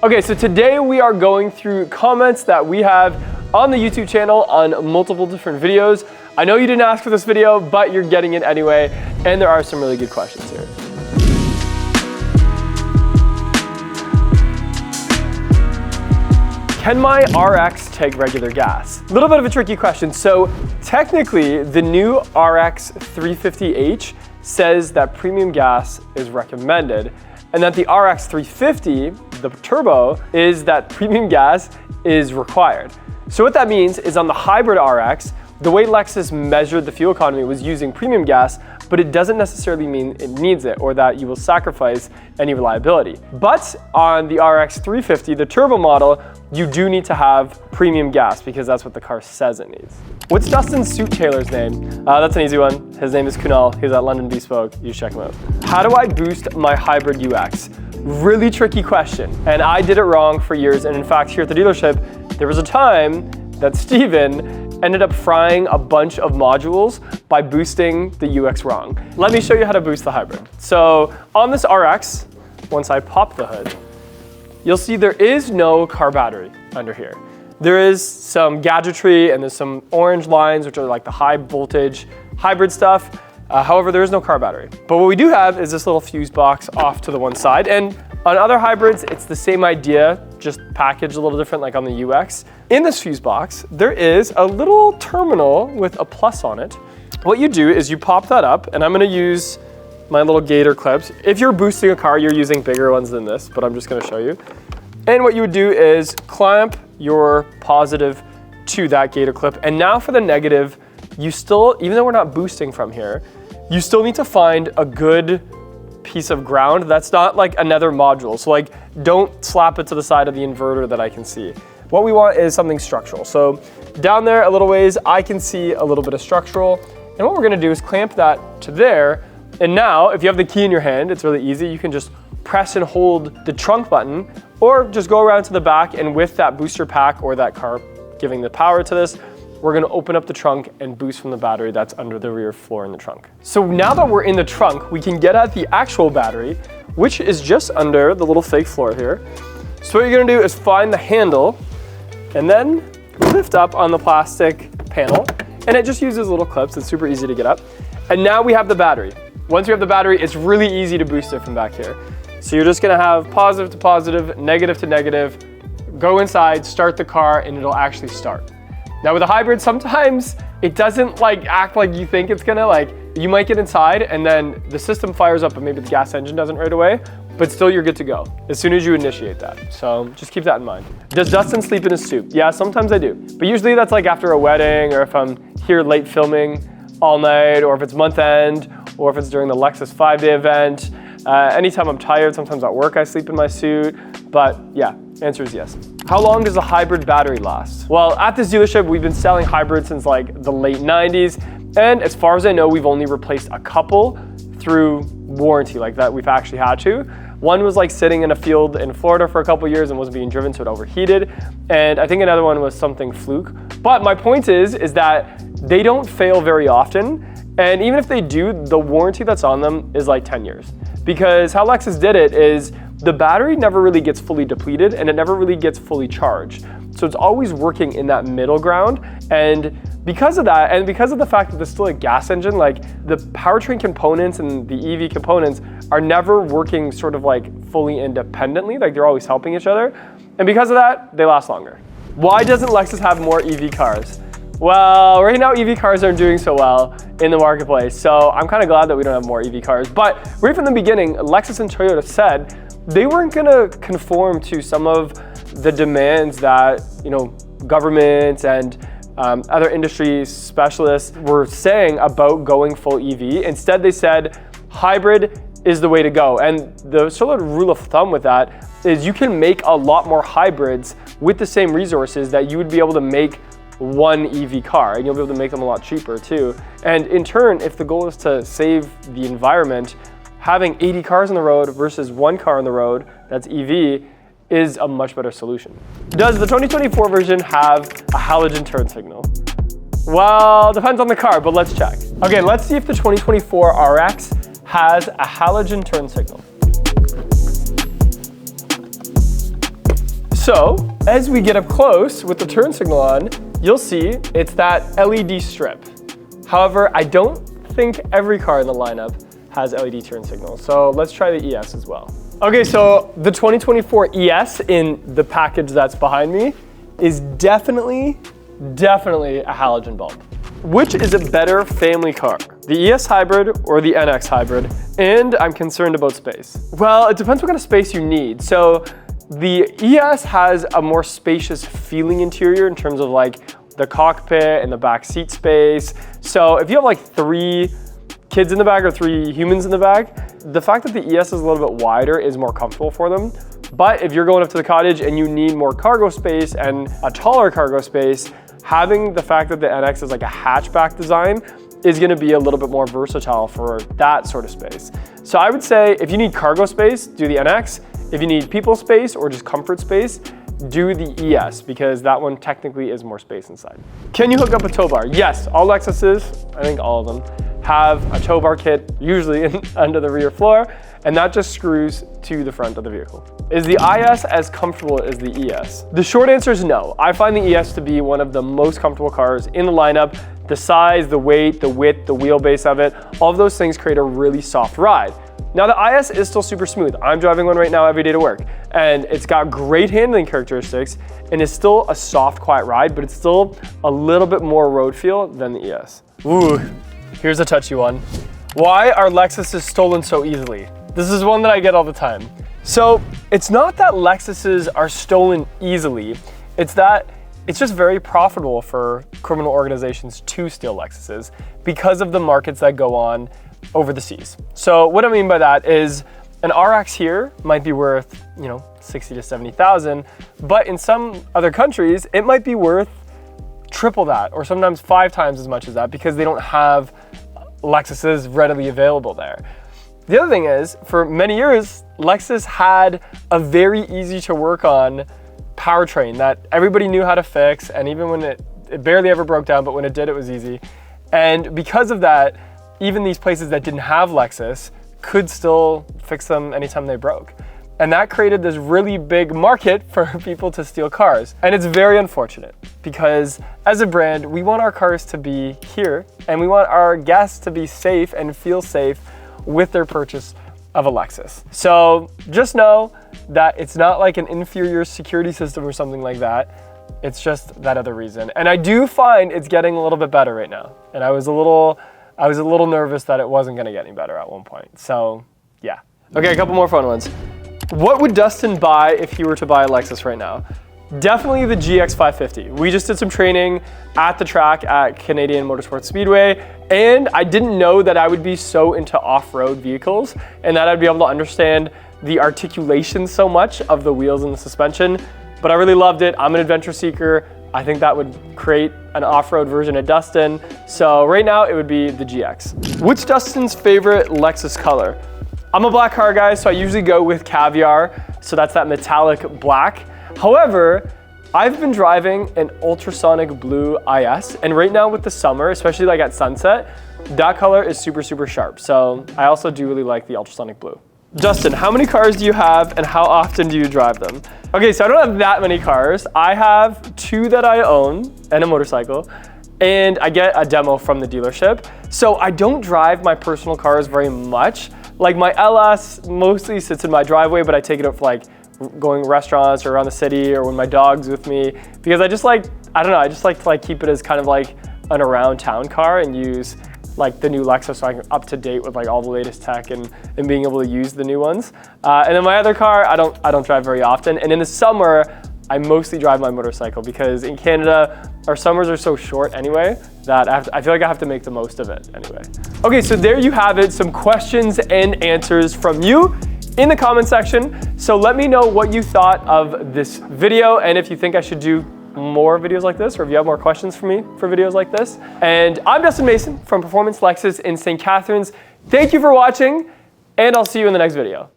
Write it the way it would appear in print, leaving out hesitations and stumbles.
Okay, so today we are going through comments that we have on the YouTube channel on multiple different videos. I know you didn't ask for this video, but you're getting it anyway, and there are some really good questions here. Can my RX take regular gas? A little bit of a tricky question. So technically, the new RX 350h says that premium gas is recommended, and that the RX 350, the turbo, is that premium gas is required. So what that means is on the hybrid RX, the way Lexus measured the fuel economy was using premium gas, but it doesn't necessarily mean it needs it or that you will sacrifice any reliability. But on the RX 350, the turbo model, you do need to have premium gas because that's what the car says it needs. What's Dustin's suit tailor's name? That's an easy one. His name is Kunal. He's at London Bespoke. You should check him out. How do I boost my hybrid UX? Really tricky question. And I did it wrong for years. And in fact, here at the dealership, there was a time that Steven ended up frying a bunch of modules by boosting the UX wrong. Let me show you how to boost the hybrid. So on this RX, once I pop the hood, you'll see there is no car battery under here. There is some gadgetry and there's some orange lines, which are like the high voltage hybrid stuff. However, there is no car battery. But what we do have is this little fuse box off to the one side. And on other hybrids, it's the same idea, just packaged a little different like on the UX. In this fuse box, there is a little terminal with a plus on it. What you do is you pop that up, and I'm gonna use my little gator clips. If you're boosting a car, you're using bigger ones than this, but I'm just gonna show you. And what you would do is clamp your positive to that gator clip. And now for the negative, you still, even though we're not boosting from here, you still need to find a good piece of ground that's not like another module. So like, don't slap it to the side of the inverter that I can see. What we want is something structural. So down there a little ways, I can see a little bit of structural. And what we're gonna do is clamp that to there. And now, if you have the key in your hand, it's really easy. You can just press and hold the trunk button, or just go around to the back, and with that booster pack or that car giving the power to this, we're gonna open up the trunk and boost from the battery that's under the rear floor in the trunk. So now that we're in the trunk, we can get at the actual battery, which is just under the little fake floor here. So what you're gonna do is find the handle and then lift up on the plastic panel. And it just uses little clips. It's super easy to get up. And now we have the battery. Once you have the battery, it's really easy to boost it from back here. So you're just gonna have positive to positive, negative to negative, go inside, start the car, and it'll actually start. Now with a hybrid, sometimes it doesn't like act like you think it's gonna. Like, you might get inside and then the system fires up and maybe the gas engine doesn't right away, but still you're good to go as soon as you initiate that. So just keep that in mind. Does Dustin sleep in his suit? Yeah, sometimes I do. But usually that's like after a wedding, or if I'm here late filming all night, or if it's month end, or if it's during the Lexus 5-day event. Anytime I'm tired, sometimes at work I sleep in my suit. But yeah, answer is yes. How long does a hybrid battery last? Well, at this dealership, we've been selling hybrids since like the late 90s. And as far as I know, we've only replaced a couple through warranty like that we've actually had to. One was like sitting in a field in Florida for a couple years and was being driven, so it overheated. And I think another one was something fluke. But my point is that they don't fail very often. And even if they do, the warranty that's on them is like 10 years. Because how Lexus did it is the battery never really gets fully depleted and it never really gets fully charged. So it's always working in that middle ground. And because of that, and because of the fact that there's still a gas engine, like the powertrain components and the EV components are never working sort of like fully independently, like they're always helping each other. And because of that, they last longer. Why doesn't Lexus have more EV cars? Well, right now EV cars aren't doing so well in the marketplace, so I'm kind of glad that we don't have more EV cars. But right from the beginning, Lexus and Toyota said they weren't gonna conform to some of the demands that, you know, governments and other industry specialists were saying about going full EV. Instead, they said hybrid is the way to go. And the sort of rule of thumb with that is you can make a lot more hybrids with the same resources that you would be able to make one EV car, and you'll be able to make them a lot cheaper too. And in turn, if the goal is to save the environment, having 80 cars on the road versus one car on the road that's EV is a much better solution. Does the 2024 version have a halogen turn signal? Well, depends on the car, but let's check. Okay, let's see if the 2024 RX has a halogen turn signal. So as we get up close with the turn signal on, you'll see it's that LED strip. However, I don't think every car in the lineup has LED turn signal. So let's try the ES as well. Okay, so the 2024 ES in the package that's behind me is definitely a halogen bulb. Which is a better family car, the ES Hybrid or the NX Hybrid? And I'm concerned about space. Well, it depends what kind of space you need. So the ES has a more spacious feeling interior in terms of like the cockpit and the back seat space. So if you have like 3 kids in the back or 3 humans in the back, the fact that the ES is a little bit wider is more comfortable for them. But if you're going up to the cottage and you need more cargo space and a taller cargo space, having the fact that the NX is like a hatchback design is gonna be a little bit more versatile for that sort of space. So I would say if you need cargo space, do the NX. If you need people space or just comfort space, do the ES because that one technically is more space inside. Can you hook up a tow bar? Yes, all Lexuses, I think all of them, have a tow bar kit, usually under the rear floor, and that just screws to the front of the vehicle. Is the IS as comfortable as the ES? The short answer is no. I find the ES to be one of the most comfortable cars in the lineup. The size, the weight, the width, the wheelbase of it, all of those things create a really soft ride. Now the IS is still super smooth. I'm driving one right now every day to work, and it's got great handling characteristics and it's still a soft, quiet ride, but it's still a little bit more road feel than the ES. Ooh, here's a touchy one. Why are Lexuses stolen so easily? This is one that I get all the time. So it's not that Lexuses are stolen easily, it's that it's just very profitable for criminal organizations to steal Lexuses because of the markets that go on over the seas. So what I mean by that is an RX here might be worth, 60 to 70,000, but in some other countries, it might be worth triple that or sometimes 5 times as much as that because they don't have Lexuses readily available there. The other thing is, for many years, Lexus had a very easy to work on powertrain that everybody knew how to fix, and even when it barely ever broke down, but when it did, it was easy. And because of that, even these places that didn't have Lexus could still fix them anytime they broke. And that created this really big market for people to steal cars. And it's very unfortunate because as a brand, we want our cars to be here and we want our guests to be safe and feel safe with their purchase of a Lexus. So just know that it's not like an inferior security system or something like that. It's just that other reason. And I do find it's getting a little bit better right now. And I was a little nervous that it wasn't gonna get any better at one point. So yeah. Okay, a couple more fun ones. What would Dustin buy if he were to buy a Lexus right now? Definitely the GX 550. We just did some training at the track at Canadian Motorsports Speedway, and I didn't know that I would be so into off-road vehicles and that I'd be able to understand the articulation so much of the wheels and the suspension, but I really loved it. I'm an adventure seeker. I think that would create an off-road version of Dustin. So right now it would be the GX. What's Dustin's favorite Lexus color? I'm a black car guy, so I usually go with Caviar. So that's that metallic black. However, I've been driving an ultrasonic blue IS, and right now with the summer, especially like at sunset, that color is super, super sharp. So I also do really like the ultrasonic blue. Dustin, how many cars do you have and how often do you drive them? Okay, so I don't have that many cars. I have 2 that I own and a motorcycle, and I get a demo from the dealership. So I don't drive my personal cars very much. Like my LS mostly sits in my driveway, but I take it up for like going restaurants or around the city or when my dog's with me, because I just like, I don't know, I just like to keep it as kind of like an around town car and use like the new Lexus so I'm up to date with like all the latest tech and being able to use the new ones. And then my other car, I don't drive very often. And in the summer, I mostly drive my motorcycle because in Canada, our summers are so short anyway that I feel like I have to make the most of it anyway. Okay, so there you have it, some questions and answers from you in the comment section. So let me know what you thought of this video and if you think I should do more videos like this or if you have more questions for me for videos like this. And I'm Dustin Mason from Performance Lexus in St. Catharines. Thank you for watching and I'll see you in the next video.